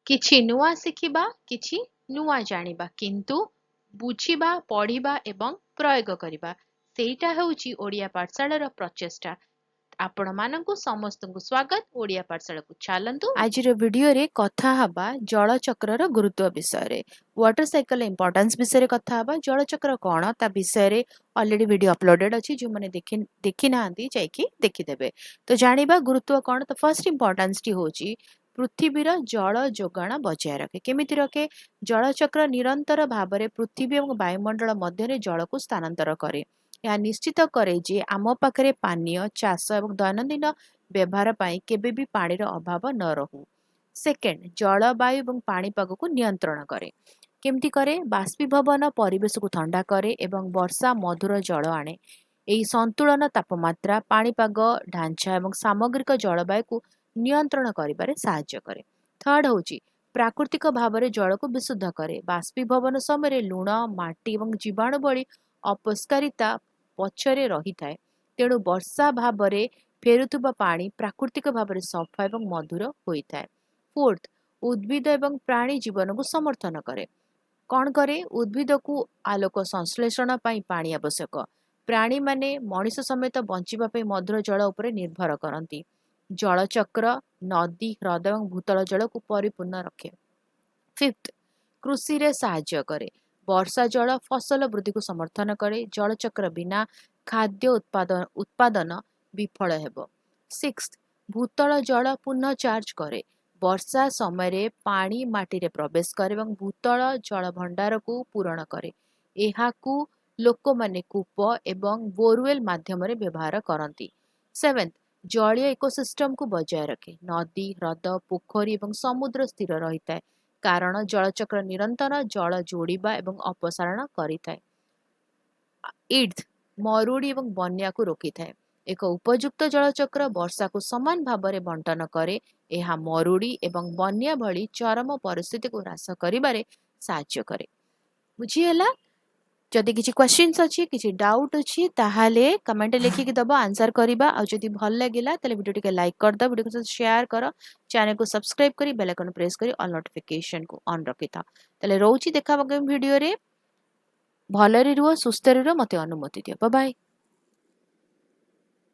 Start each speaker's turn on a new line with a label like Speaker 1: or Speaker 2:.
Speaker 1: କିଛି ନୂଆ ଶିଖିବା, କିଛି ନୂଆ ଜାଣିବା, କିନ୍ତୁ ବୁଝିବା, ପଢିବା ଏବଂ ପ୍ରୟୋଗ କରିବା ସେଇଟା ହେଉଛି ଓଡ଼ିଆ ପାଠଶାଳାର ପ୍ରଚେଷ୍ଟା। ଆପଣମାନଙ୍କୁ ସମସ୍ତଙ୍କୁ ସ୍ୱାଗତ ଓଡ଼ିଆ ପାଠଶାଳାକୁ। ଚାଲନ୍ତୁ
Speaker 2: ଆଜିର ଭିଡିଓରେ କଥା ହବା ଜଳଚକ୍ରର ଗୁରୁତ୍ୱ ବିଷୟରେ। ୱାଟର ସାଇକେଲ ଇମ୍ପୋର୍ଟାନ୍ସ ବିଷୟରେ କଥା ହବା। ଜଳଚକ୍ର କଣ ତା ବିଷୟରେ ଅଲରେଡି ଭିଡିଓ ଅପଲୋଡେଡ ଅଛି, ଯୋଉମାନେ ଦେଖି ନାହାନ୍ତି ଯାଇକି ଦେଖିଦେବେ। ତ ଜାଣିବା ଗୁରୁତ୍ୱ କଣ। ତ ଫାର୍ଷ୍ଟ ଇମ୍ପୋର୍ଟାନ୍ସଟି ହେଉଛି ପୃଥିବୀର ଜଳ ଯୋଗାଣ ବଜାୟ ରଖେ। କେମିତି ରଖେ? ଜଳଚକ୍ର ନିରନ୍ତର ଭାବରେ ପୃଥିବୀ ଏବଂ ବାୟୁମଣ୍ଡଳ ମଧ୍ୟରେ ଜଳକୁ ସ୍ଥାନାନ୍ତର କରେ। ଏହା ନିଶ୍ଚିତ କରେ ଯେ ଆମ ପାଖରେ ପାନୀୟ, ଚାଷ ଏବଂ ଦୈନନ୍ଦିନ ବ୍ୟବହାର ପାଇଁ କେବେ ବି ପାଣିର ଅଭାବ ନ ରହୁ। ସେକେଣ୍ଡ, ଜଳବାୟୁ ଏବଂ ପାଣିପାଗକୁ ନିୟନ୍ତ୍ରଣ କରେ। କେମିତି କରେ? ବାଷ୍ପୀଭବନ ପରିବେଶକୁ ଥଣ୍ଡା କରେ ଏବଂ ବର୍ଷା ମଧୁର ଜଳ ଆଣେ। ଏହି ସନ୍ତୁଳନ ତାପମାତ୍ରା, ପାଣିପାଗ ଢାଞ୍ଚା ଏବଂ ସାମଗ୍ରିକ ଜଳବାୟୁକୁ ନିୟନ୍ତ୍ରଣ କରିବାରେ ସାହାଯ୍ୟ କରେ। ଥର୍ଡ ହେଉଛି ପ୍ରାକୃତିକ ଭାବରେ ଜଳକୁ ବିଶୁଦ୍ଧ କରେ। ବାଷ୍ପୀଭବନ ସମୟରେ ଲୁଣ, ମାଟି ଏବଂ ଜୀବାଣୁ ଭଳି ଅପରିଷ୍କାରିତା ପଛରେ ରହିଥାଏ। ତେଣୁ ବର୍ଷା ଭାବରେ ଫେରୁଥିବା ପାଣି ପ୍ରାକୃତିକ ଭାବରେ ସଫା ଏବଂ ମଧୁର ହୋଇଥାଏ। ଫୋର୍ଥ, ଉଦ୍ଭିଦ ଏବଂ ପ୍ରାଣୀ ଜୀବନକୁ ସମର୍ଥନ କରେ। କଣ କରେ? ଉଦ୍ଭିଦକୁ ଆଲୋକ ସଂଶ୍ଳେଷଣ ପାଇଁ ପାଣି ଆବଶ୍ୟକ। ପ୍ରାଣୀମାନେ ମଣିଷ ସମେତ ବଞ୍ଚିବା ପାଇଁ ମଧୁର ଜଳ ଉପରେ ନିର୍ଭର କରନ୍ତି। ଜଳଚକ୍ର ନଦୀ, ହ୍ରଦ ଏବଂ ଭୂତଳ ଜଳକୁ ପରିପୂର୍ଣ୍ଣ ରଖେ। ଫିଫ୍ଥ, କୃଷିରେ ସାହାଯ୍ୟ କରେ। ବର୍ଷା ଜଳ ଫସଲ ବୃଦ୍ଧିକୁ ସମର୍ଥନ କରେ। ଜଳଚକ୍ର ବିନା ଖାଦ୍ୟ ଉତ୍ପାଦନ ବିଫଳ ହେବ। ସିକ୍ସଥ, ଭୂତଳ ଜଳ ପୁନଃ ଚାର୍ଜ କରେ। ବର୍ଷା ସମୟରେ ପାଣି ମାଟିରେ ପ୍ରବେଶ କରେ ଏବଂ ଭୂତଳ ଜଳ ଭଣ୍ଡାରକୁ ପୂରଣ କରେ। ଏହାକୁ ଲୋକମାନେ କୂପ ଏବଂ ବୋରୱେଲ ମାଧ୍ୟମରେ ବ୍ୟବହାର କରନ୍ତି। ସେଭେନ୍ଥ, ଜଳୀୟ ଇକୋସିଷ୍ଟମକୁ ବଜାୟ ରଖେ। ନଦୀ, ହ୍ରଦ, ପୋଖରୀ ଏବଂ ସମୁଦ୍ର ସ୍ଥିର ରହିଥାଏ, କାରଣ ଜଳଚକ୍ର ନିରନ୍ତର ଜଳ ଯୋଡ଼ିବା ଏବଂ ଅପସାରଣ କରିଥାଏ। ଏଇଟ୍ଥ, ମରୁଡ଼ି ଏବଂ ବନ୍ୟାକୁ ରୋକିଥାଏ। ଏକ ଉପଯୁକ୍ତ ଜଳଚକ୍ର ବର୍ଷାକୁ ସମାନ ଭାବରେ ବଣ୍ଟନ କରେ। ଏହା ମରୁଡ଼ି ଏବଂ ବନ୍ୟା ଭଳି ଚରମ ପରିସ୍ଥିତିକୁ ହ୍ରାସ କରିବାରେ ସାହାଯ୍ୟ କରେ। ବୁଝିହେଲା? ଯଦି କିଛି କ୍ୱେଶ୍ଚିନ୍ସ ଅଛି, କିଛି ଡାଉଟ୍ ଅଛି, ତାହେଲେ କମେଣ୍ଟରେ ଲେଖିକି ଦେବ, ଆନ୍ସର କରିବା। ଆଉ ଯଦି ଭଲ ଲାଗିଲା ତାହେଲେ ଭିଡ଼ିଓ ଟିକେ ଲାଇକ୍ କରିଦେବ, ଭିଡ଼ିଓକୁ ସେୟାର କର, ଚ୍ୟାନେଲକୁ ସବସ୍କ୍ରାଇବ୍ କରି ବେଲ୍ ଆଇକନ୍ ପ୍ରେସ୍ କରି ଅଲ୍ ନୋଟିଫିକେସନକୁ ଅନ୍ ରଖିଥାଅ। ତାହେଲେ ରହୁଛି, ଦେଖା ହବ ଭିଡ଼ିଓରେ। ଭଲରେ ରୁହ, ସୁସ୍ଥରେ ରୁହ, ମୋତେ ଅନୁମତି ଦିଅ। Bye bye.